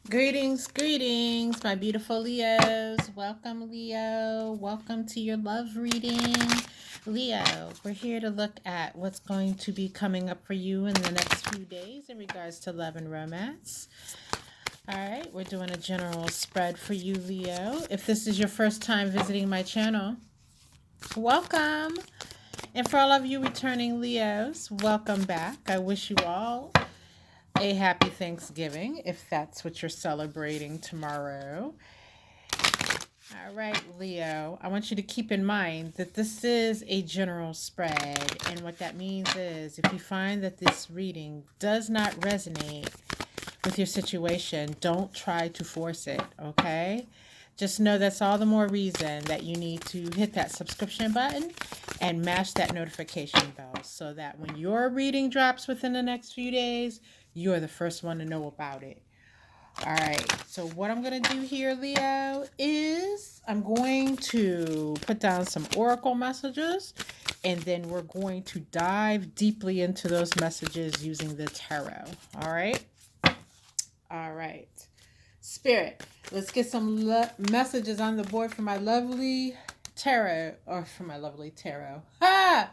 Greetings, my beautiful Leos. Welcome, Leo. Welcome to your love reading. Leo, we're here to look at what's going to be coming up for you in the next few days in regards to love and romance. All right, we're doing a general spread for you, Leo. If this is your first time visiting my channel, welcome. And for all of you returning Leos, welcome back. I wish you all a happy Thanksgiving if that's what you're celebrating tomorrow. All right, Leo, I want you to keep in mind that this is a general spread. And what that means is if you find that this reading does not resonate with your situation, don't try to force it, okay? Just know that's all the more reason that you need to hit that subscription button and mash that notification bell so that when your reading drops within the next few days, you're the first one to know about it. All right, so what I'm going to do here, Leo, is I'm going to put down some oracle messages and then we're going to dive deeply into those messages using the tarot. All right? All right. Spirit, let's get some messages on the board for my lovely tarot, or for my lovely tarot. Ha!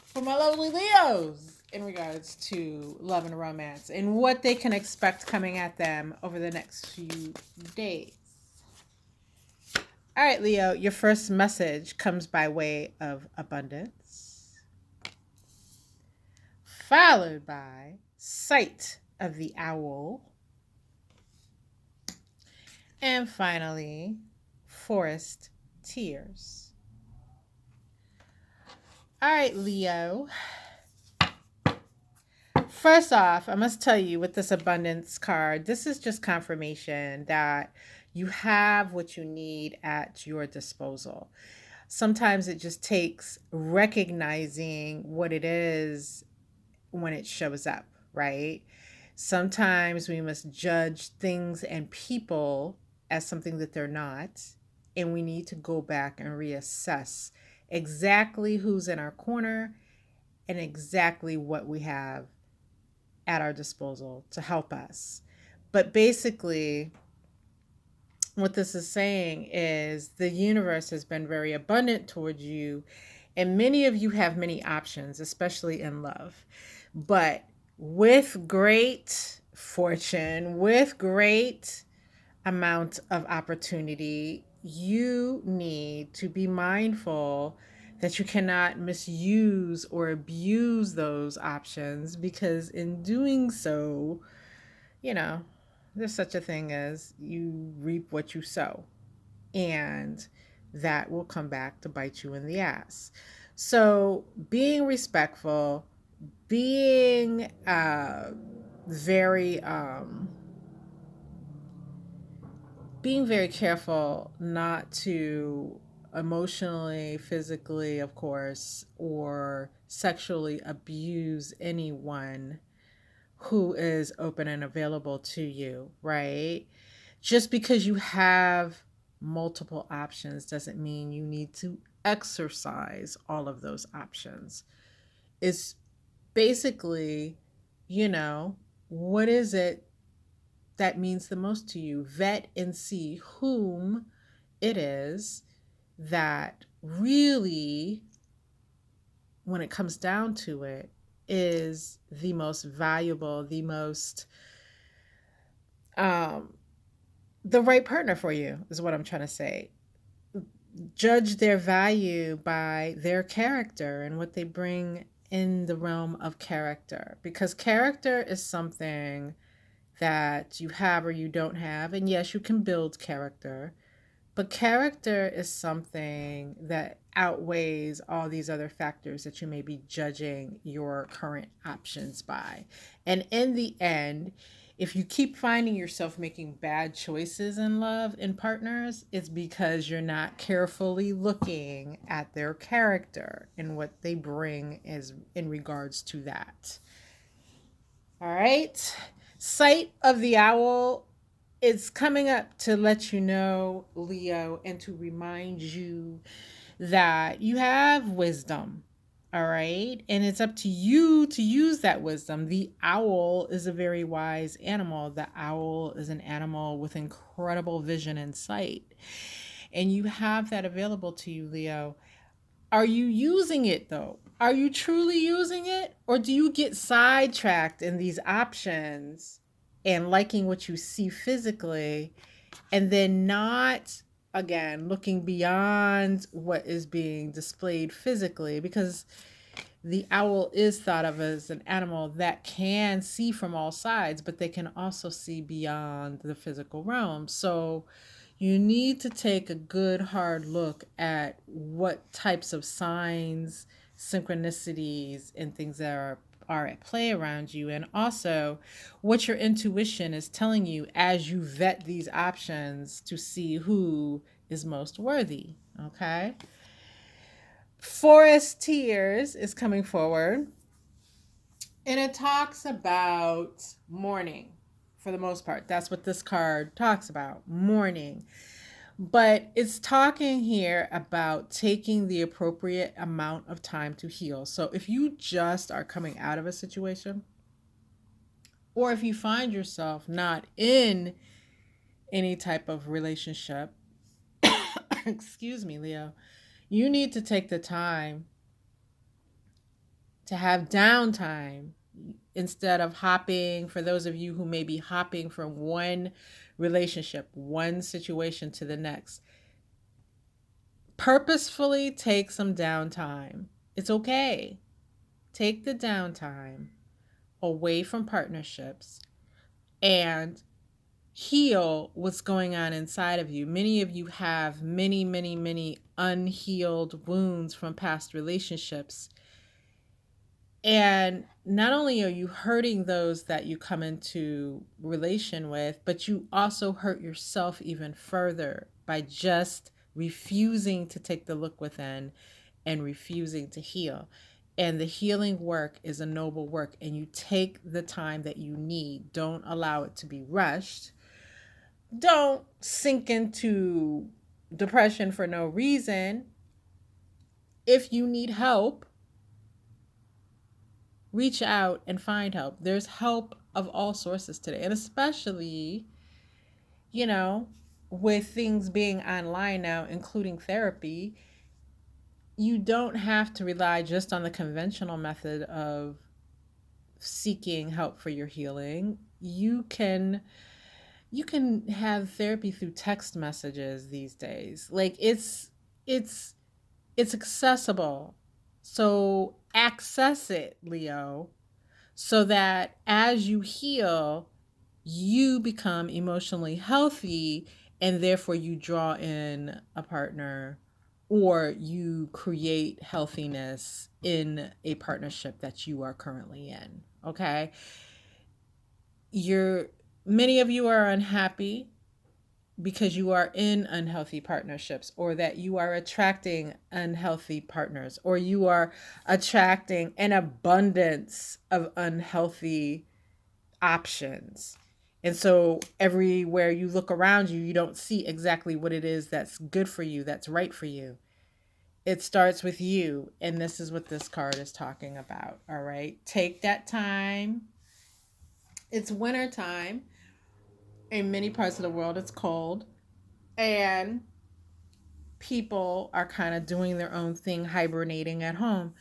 For my lovely Leos in regards to love and romance and what they can expect coming at them over the next few days. All right, Leo, your first message comes by way of abundance, followed by sight of the owl, and finally, forest tears. All right, Leo. First off, I must tell you with this abundance card, this is just confirmation that you have what you need at your disposal. Sometimes it just takes recognizing what it is when it shows up, right? Sometimes we must judge things and people as something that they're not, and we need to go back and reassess exactly who's in our corner and exactly what we have at our disposal to help us. But basically, what this is saying is the universe has been very abundant towards you, and many of you have many options, especially in love. But with great fortune, with great amount of opportunity, you need to be mindful that you cannot misuse or abuse those options, because in doing so, you know, there's such a thing as you reap what you sow, and that will come back to bite you in the ass. So, being respectful, being very being very careful not to emotionally, physically, of course, or sexually abuse anyone who is open and available to you, right? Just because you have multiple options doesn't mean you need to exercise all of those options. It's basically, you know, what is it that means the most to you? Vet and see whom it is that really, when it comes down to it, is the most valuable, um, the right partner for you, is what I'm trying to say. Judge their value by their character and what they bring in the realm of character, because character is something that you have or you don't have. And yes, you can build character, but character is something that outweighs all these other factors that you may be judging your current options by. And in the end, if you keep finding yourself making bad choices in love and partners, it's because you're not carefully looking at their character and what they bring is in regards to that. All right. Sight of the owl is coming up to let you know, Leo, and to remind you that you have wisdom. All right. And it's up to you to use that wisdom. The owl is a very wise animal. The owl is an animal with incredible vision and sight. And you have that available to you, Leo. Are you using it though? Are you truly using it? Or do you get sidetracked in these options and liking what you see physically and then not, again, looking beyond what is being displayed physically? Because the owl is thought of as an animal that can see from all sides, but they can also see beyond the physical realm. So you need to take a good hard look at what types of signs, synchronicities, and things that are at play around you, and also what your intuition is telling you as you vet these options to see who is most worthy. Okay. Forest Tears is coming forward, and it talks about mourning for the most part. That's what this card talks about, mourning. But it's talking here about taking the appropriate amount of time to heal. So if you just are coming out of a situation, or if you find yourself not in any type of relationship, excuse me, Leo, you need to take the time to have downtime instead of hopping. For those of you who may be hopping from one relationship, one situation to the next, purposefully take some downtime. It's okay. Take the downtime away from partnerships and heal what's going on inside of you. Many of you have many, many, many unhealed wounds from past relationships. And not only are you hurting those that you come into relation with, but you also hurt yourself even further by just refusing to take the look within and refusing to heal. And the healing work is a noble work, and you take the time that you need. Don't allow it to be rushed. Don't sink into depression for no reason. If you need help, reach out and find help. There's help of all sources today. And especially, you know, with things being online now, including therapy, you don't have to rely just on the conventional method of seeking help for your healing. You can have therapy through text messages these days. Like it's accessible. So access it, Leo, so that as you heal, you become emotionally healthy, and therefore you draw in a partner, or you create healthiness in a partnership that you are currently in. Okay? You're Many of you are unhappy because you are in unhealthy partnerships, or that you are attracting unhealthy partners, or you are attracting an abundance of unhealthy options. And so everywhere you look around you, you don't see exactly what it is that's good for you, that's right for you. It starts with you. And this is what this card is talking about. All right. Take that time. It's winter time. In many parts of the world, it's cold. And people are kind of doing their own thing, hibernating at home.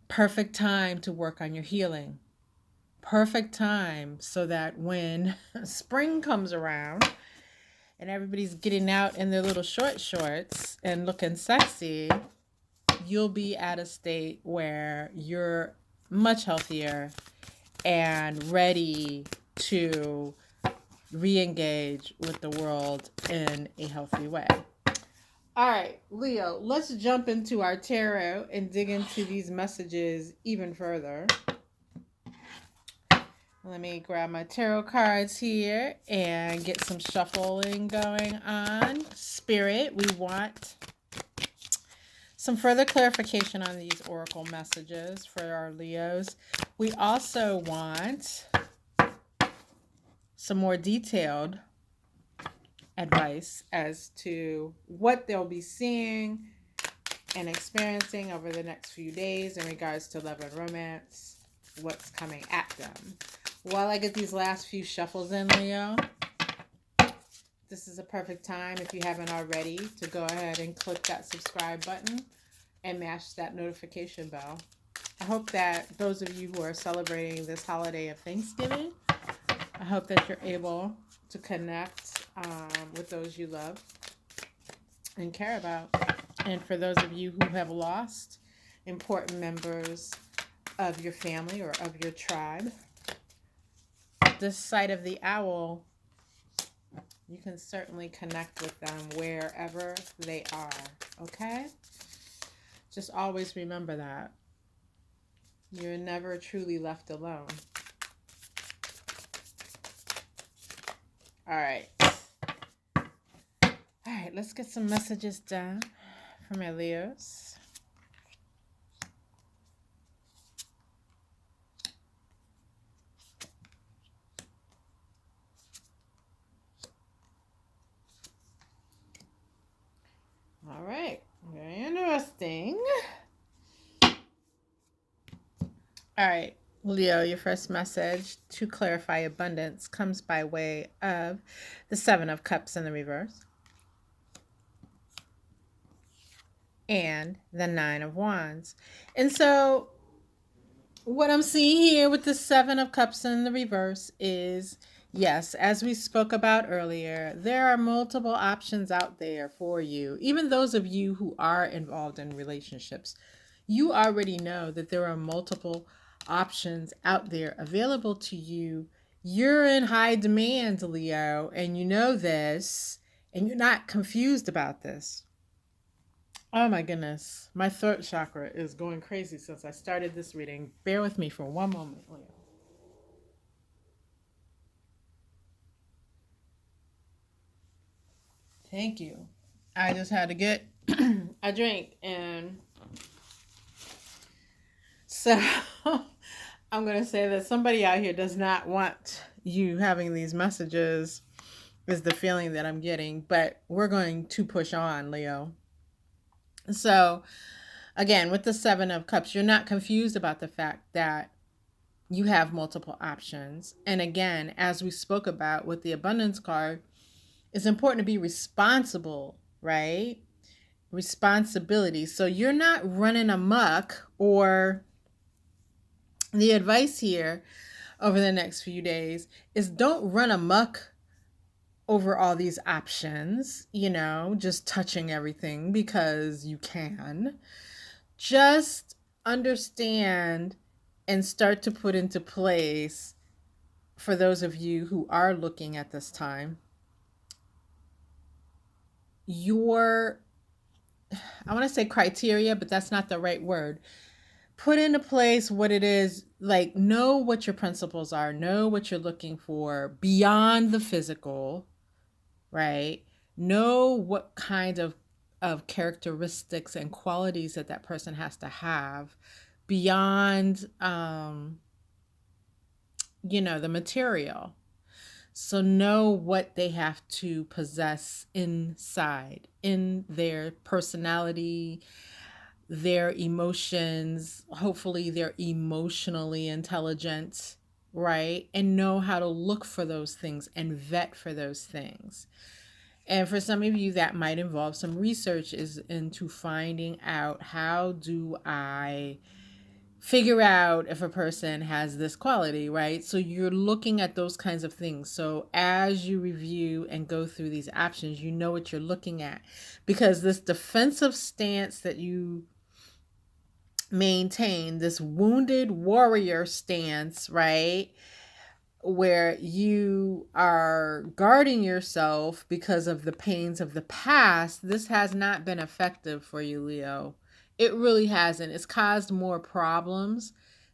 Perfect time to work on your healing. Perfect time so that when spring comes around and everybody's getting out in their little short shorts and looking sexy, you'll be at a state where you're much healthier and ready to re-engage with the world in a healthy way. All right, Leo, let's jump into our tarot and dig into these messages even further. Let me grab my tarot cards here and get some shuffling going on. Spirit, we want some further clarification on these oracle messages for our Leos. We also want some more detailed advice as to what they'll be seeing and experiencing over the next few days in regards to love and romance, what's coming at them. While I get these last few shuffles in, Leo, this is a perfect time, if you haven't already, to go ahead and click that subscribe button and mash that notification bell. I hope that those of you who are celebrating this holiday of Thanksgiving, I hope that you're able to connect with those you love and care about. And for those of you who have lost important members of your family or of your tribe, this site of the owl, you can certainly connect with them wherever they are, okay? Just always remember that. You're never truly left alone. All right. All right, let's get some messages done for my Leos. All right, very interesting. All right, Leo, your first message to clarify abundance comes by way of the Seven of Cups in the reverse and the Nine of Wands. And so what I'm seeing here with the Seven of Cups in the reverse is, yes, as we spoke about earlier, there are multiple options out there for you. Even those of you who are involved in relationships, you already know that there are multiple options out there available to you. You're in high demand, Leo, and you know this, and you're not confused about this. Oh my goodness, my throat chakra is going crazy since I started this reading. Bear with me for one moment, Leo. Thank you. I just had to get a drink, and so I'm going to say that somebody out here does not want you having these messages, is the feeling that I'm getting, but we're going to push on, Leo. So again, with the Seven of Cups, you're not confused about the fact that you have multiple options. And again, as we spoke about with the abundance card, it's important to be responsible, right? Responsibility. So you're not running amok, or the advice here over the next few days is don't run amok over all these options, just touching everything because you can. Just understand and start to put into place, for those of you who are looking at this time, your, I want to say criteria, but that's not the right word. Put into place what it is, like know what your principles are, know what you're looking for beyond the physical, right? Know what kind of characteristics and qualities that person has to have beyond, the material. So know what they have to possess inside, in their personality, their emotions. Hopefully they're emotionally intelligent, right? And know how to look for those things and vet for those things. And for some of you, that might involve some research is into finding out, how do I figure out if a person has this quality, right? So you're looking at those kinds of things. So as you review and go through these options, you know what you're looking at, because this defensive stance that you maintain, this wounded warrior stance, right? Where you are guarding yourself because of the pains of the past, this has not been effective for you, Leo. It really hasn't. It's caused more problems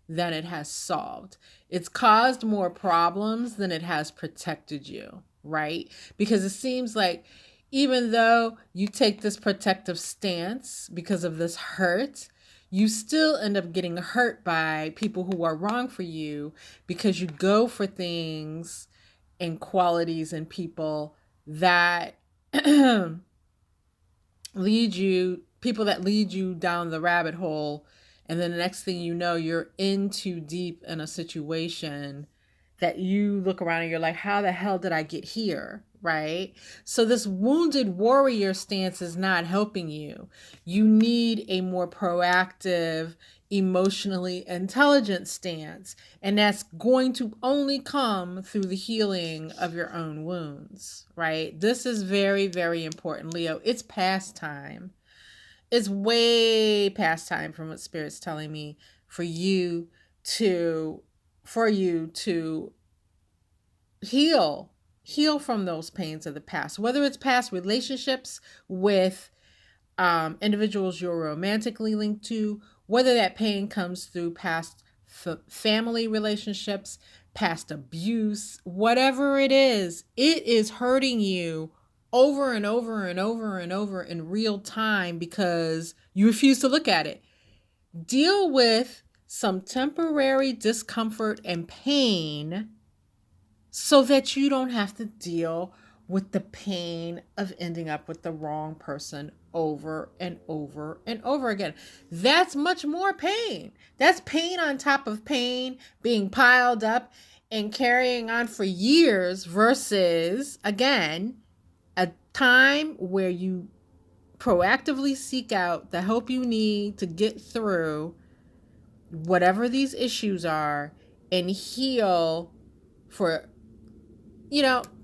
than it has solved. It's caused more problems than it has protected you, right? Because it seems like even though you take this protective stance because of this hurt, you still end up getting hurt by people who are wrong for you, because you go for things and qualities and people that lead you people that lead you down the rabbit hole, and then the next thing you know, you're in too deep in a situation that you look around and you're like, how the hell did I get here? Right? So this wounded warrior stance is not helping you. You need a more proactive, emotionally intelligent stance, and that's going to only come through the healing of your own wounds, right? This is very, very important, Leo. It's past time. It's way past time, from what Spirit's telling me, for you to heal from those pains of the past, whether it's past relationships with individuals you're romantically linked to, whether that pain comes through past family relationships, past abuse, whatever it is hurting you over and over and over and over in real time because you refuse to look at it. Deal with some temporary discomfort and pain so that you don't have to deal with the pain of ending up with the wrong person over and over and over again. That's much more pain. That's pain on top of pain being piled up and carrying on for years versus, again, a time where you proactively seek out the help you need to get through whatever these issues are and heal for,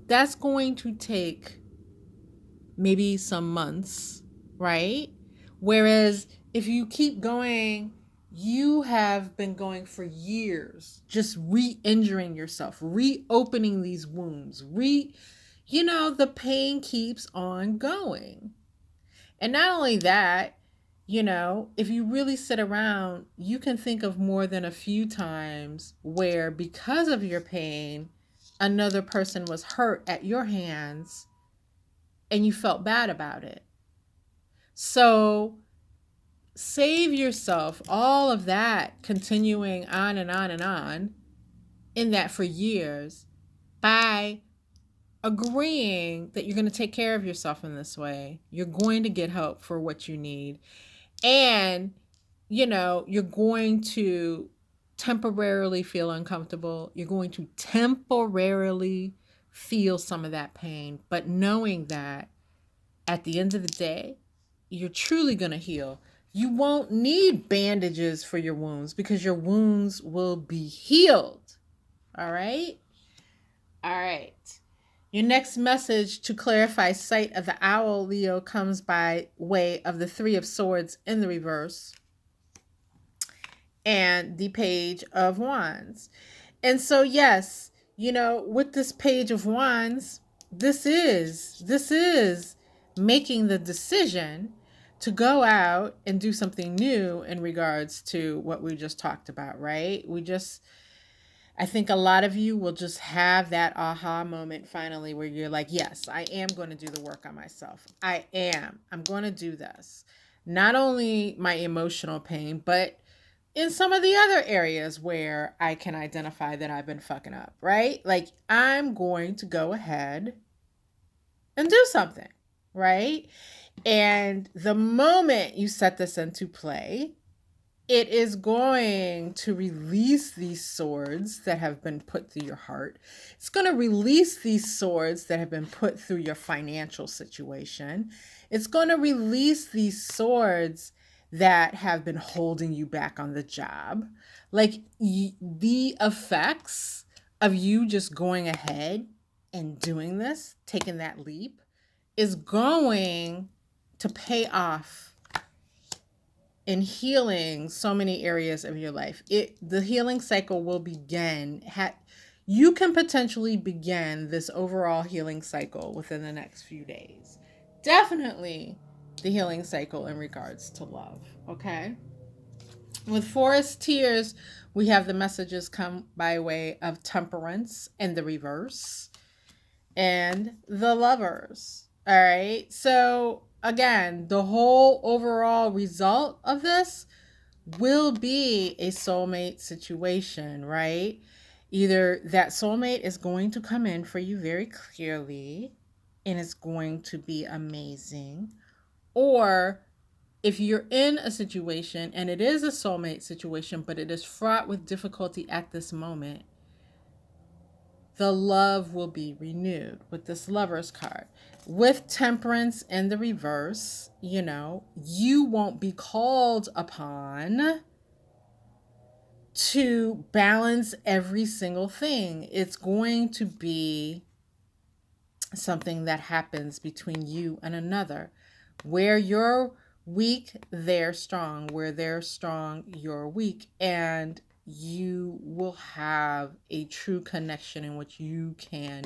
that's going to take maybe some months, right? Whereas if you keep going, you have been going for years, just re-injuring yourself, reopening these wounds, the pain keeps on going. And not only that, if you really sit around, you can think of more than a few times where, because of your pain, another person was hurt at your hands and you felt bad about it. So save yourself all of that continuing on and on and on in that for years by agreeing that you're going to take care of yourself in this way. You're going to get help for what you need. And, you're going to temporarily feel uncomfortable. You're going to temporarily feel some of that pain, but knowing that at the end of the day, you're truly going to heal. You won't need bandages for your wounds because your wounds will be healed. All right? All right. Your next message to clarify sight of the owl, Leo, comes by way of the Three of Swords in the reverse and the Page of Wands. And so, yes, with this Page of Wands, this is making the decision to go out and do something new in regards to what we just talked about, right? I think a lot of you will just have that aha moment finally where you're like, yes, I am going to do the work on myself. I'm going to do this. Not only my emotional pain, but in some of the other areas where I can identify that I've been fucking up, right? Like, I'm going to go ahead and do something, right? And the moment you set this into play, it is going to release these swords that have been put through your heart. It's going to release these swords that have been put through your financial situation. It's going to release these swords that have been holding you back on the job. Like, the effects of you just going ahead and doing this, taking that leap, is going to pay off in healing so many areas of your life. The healing cycle will begin. You can potentially begin this overall healing cycle within the next few days. Definitely the healing cycle in regards to love, okay? With Forest Tears, we have the messages come by way of Temperance in the reverse and the Lovers. All right. So again, the whole overall result of this will be a soulmate situation, right? Either that soulmate is going to come in for you very clearly and it's going to be amazing, or if you're in a situation and it is a soulmate situation, but it is fraught with difficulty at this moment, the love will be renewed with this Lover's card. With Temperance in the reverse, you won't be called upon to balance every single thing. It's going to be something that happens between you and another. Where you're weak, they're strong. Where they're strong, you're weak. And you will have a true connection in which you can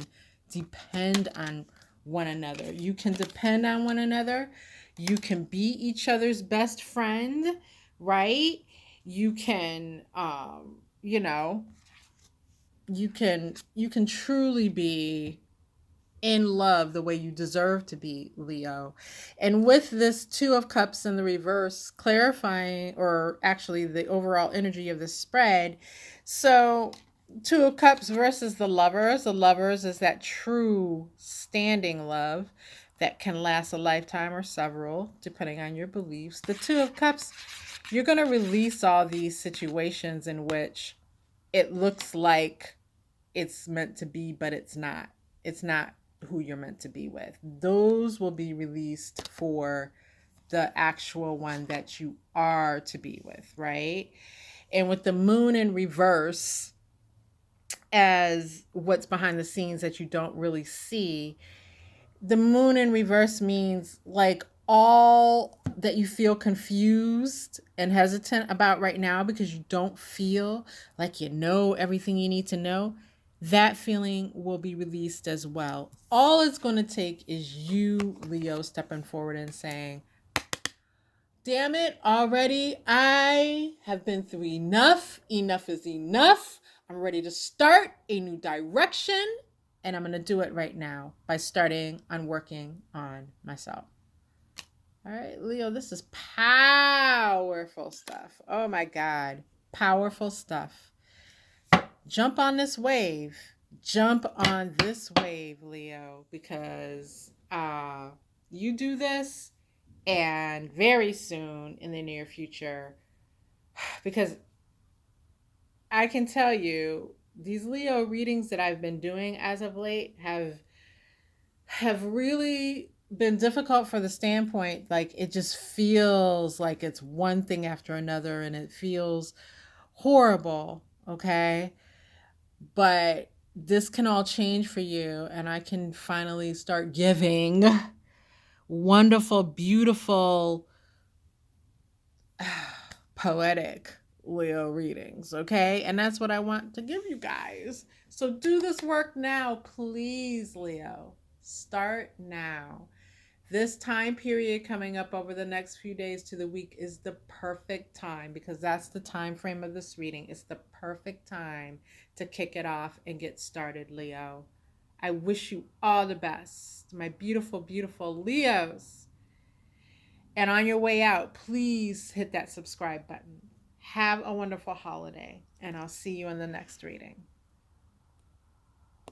depend on one another. You can depend on one another. You can be each other's best friend, right? You can, you can truly be in love the way you deserve to be, Leo. And with this Two of Cups in the reverse, clarifying, or actually the overall energy of the spread. So, Two of Cups versus the Lovers. The Lovers is that true standing love that can last a lifetime or several, depending on your beliefs. The Two of Cups, you're going to release all these situations in which it looks like it's meant to be, but it's not. It's not who you're meant to be with. Those will be released for the actual one that you are to be with, right? And with the Moon in reverse as what's behind the scenes that you don't really see, the Moon in reverse means like all that you feel confused and hesitant about right now because you don't feel like you know everything you need to know, that feeling will be released as well. All it's going to take is you, Leo, stepping forward and saying, damn it, already I have been through enough. Enough is enough. I'm ready to start a new direction. And I'm going to do it right now by starting on working on myself. All right, Leo, this is powerful stuff. Oh my God. Powerful stuff. Jump on this wave. Jump on this wave, Leo, because you do this, and very soon in the near future, because I can tell you these Leo readings that I've been doing as of late have really been difficult for the standpoint, like it just feels like it's one thing after another and it feels horrible, okay? But this can all change for you, and I can finally start giving wonderful, beautiful, poetic Leo readings, okay? And that's what I want to give you guys. So do this work now, please, Leo. Start now. This time period coming up over the next few days to the week is the perfect time, because that's the time frame of this reading. It's the perfect time to kick it off and get started, Leo. I wish you all the best, my beautiful, beautiful Leos. And on your way out, please hit that subscribe button. Have a wonderful holiday, and I'll see you in the next reading.